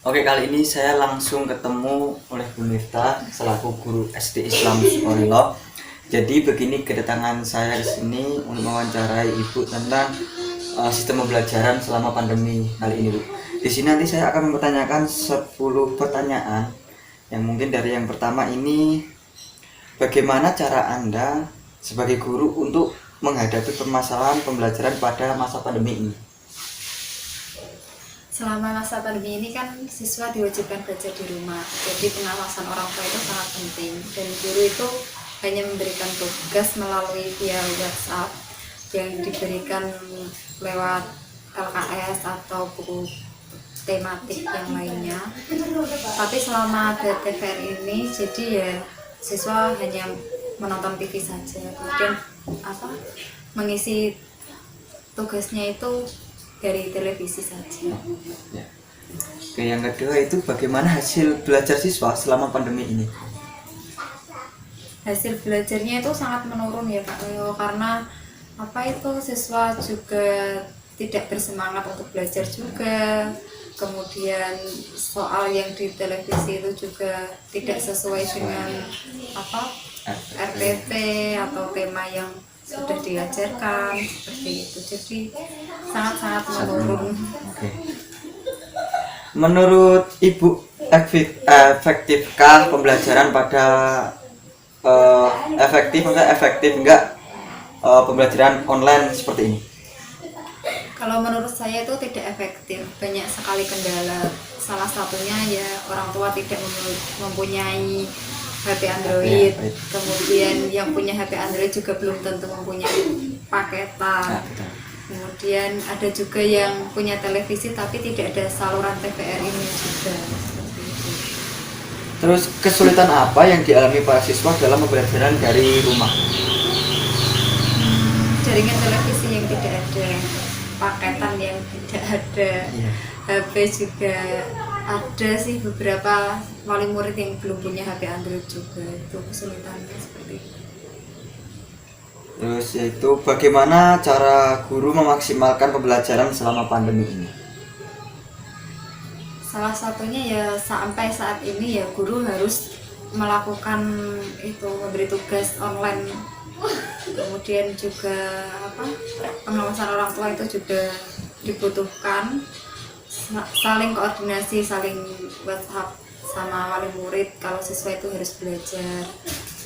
Oke, kali ini saya langsung ketemu oleh Bu Miftah selaku guru SD Islam Sukorillo. Jadi begini, kedatangan saya di sini untuk mewawancarai Ibu tentang sistem pembelajaran selama pandemi kali ini, Bu. Di sini nanti saya akan mempertanyakan 10 pertanyaan. Yang mungkin dari yang pertama ini, bagaimana cara Anda sebagai guru untuk menghadapi permasalahan pembelajaran pada masa pandemi ini? Selama masa pandemi ini kan siswa diwajibkan belajar di rumah, jadi pengawasan orang tua itu sangat penting, dan guru itu hanya memberikan tugas melalui via WhatsApp yang diberikan lewat LKS atau buku tematik yang lainnya. Tapi selama ada TVR ini, jadi ya siswa hanya menonton TV saja, kemudian mengisi tugasnya itu dari televisi saja. Ya. Oke, yang kedua itu bagaimana hasil belajar siswa selama pandemi ini? Hasil belajarnya itu sangat menurun ya Kak Leo, karena siswa juga tidak bersemangat untuk belajar juga. Kemudian soal yang di televisi itu juga tidak sesuai dengan RPP atau tema yang sudah diajarkan, seperti itu. Jadi sangat-sangat menurun. Oke. Menurut Ibu, efektifkah pembelajaran pada efektif enggak pembelajaran online seperti ini? Kalau menurut saya itu tidak efektif, banyak sekali kendala. Salah satunya ya orang tua tidak mempunyai HP Android, kemudian yang punya HP Android juga belum tentu mempunyai paketan. Kemudian ada juga yang punya televisi tapi tidak ada saluran TVR ini juga. Seperti itu. Terus kesulitan apa yang dialami para siswa dalam pembelajaran dari rumah? Jaringan televisi yang tidak ada, paketan yang tidak ada, HP juga ada sih, beberapa wali murid yang belum punya HP Android juga, itu kesulitannya seperti itu. Terus yaitu bagaimana cara guru memaksimalkan pembelajaran selama pandemi ini? Salah satunya ya sampai saat ini ya guru harus melakukan itu, memberi tugas online, kemudian juga pengawasan orang tua itu juga dibutuhkan, saling koordinasi, saling WhatsApp sama wali murid kalau siswa itu harus belajar.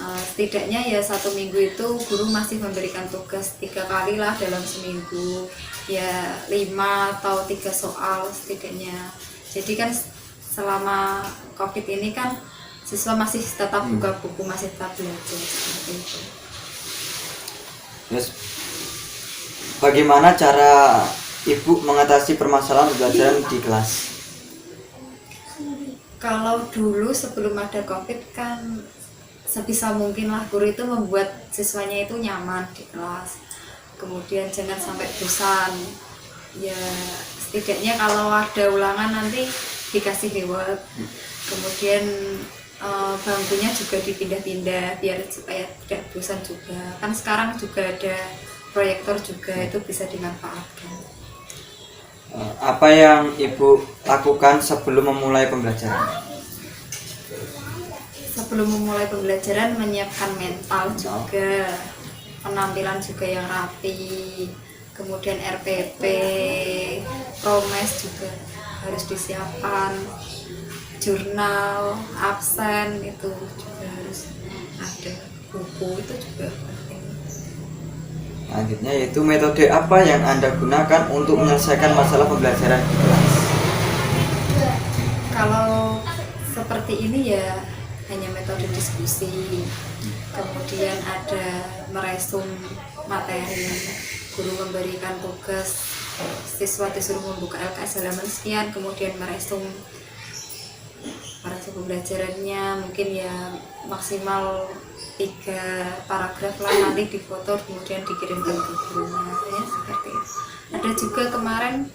Setidaknya ya 1 minggu itu guru masih memberikan tugas 3 kali lah dalam seminggu, ya 5 atau 3 soal setidaknya. Jadi kan selama COVID ini kan siswa masih tetap buka buku, masih tetap belajar seperti itu. Terus bagaimana cara Ibu mengatasi permasalahan pembelajaran di kelas? Kalau dulu sebelum ada COVID kan sebisa mungkin lah guru itu membuat siswanya itu nyaman di kelas, kemudian jangan sampai bosan. Ya setidaknya kalau ada ulangan nanti dikasih reward, kemudian bangkunya juga dipindah-pindah biar supaya tidak bosan juga. Kan sekarang juga ada proyektor juga, itu bisa dimanfaatkan. Apa yang Ibu lakukan sebelum memulai pembelajaran? Sebelum memulai pembelajaran menyiapkan mental juga, penampilan juga yang rapi, kemudian RPP, promes juga harus disiapkan, jurnal, absen itu juga harus ada, buku itu juga penting. Selanjutnya yaitu metode apa yang Anda gunakan untuk menyelesaikan masalah pembelajaran di kelas? Kalau seperti ini ya hanya metode diskusi, kemudian ada meresum materi, guru memberikan tugas, siswa disuruh membuka LKS halaman sekian, kemudian meresum pembelajarannya, mungkin ya maksimal 3 paragraf lah, nanti difoto kemudian dikirimkan ke gurunya ya, seperti itu. Ada juga kemarin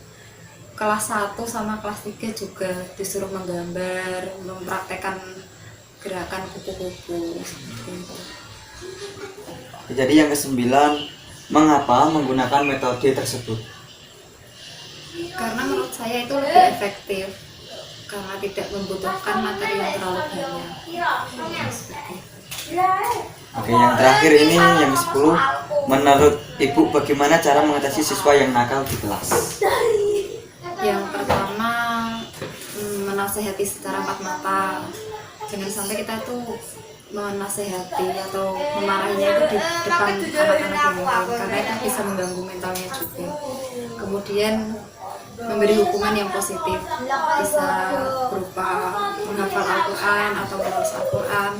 kelas 1 sama kelas 3 juga disuruh menggambar, mempraktekkan gerakan kupu-kupu seperti itu. Jadi yang ke-9, mengapa menggunakan metode tersebut? Karena menurut saya itu lebih efektif. karena tidak membutuhkan materi yang terlalu banyak. Seperti itu. Oke, yang terakhir ini yang ke-10, menurut Ibu bagaimana cara mengatasi siswa yang nakal di kelas? Yang pertama, menasehati secara empat mata. Jangan sampai kita tuh menasehati atau memarahinya itu di depan anak-anak yang lain, karena itu bisa mengganggu mentalnya juga. Kemudian memberi hukuman yang positif, bisa berupa menghafal Al-Quran atau menulis Al-Quran.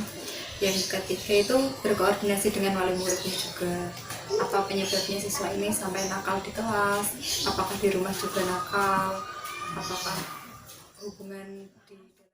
Yang ketiga itu berkoordinasi dengan wali muridnya juga, apa penyebabnya siswa ini sampai nakal di kelas, apakah di rumah juga nakal, apakah hubungan di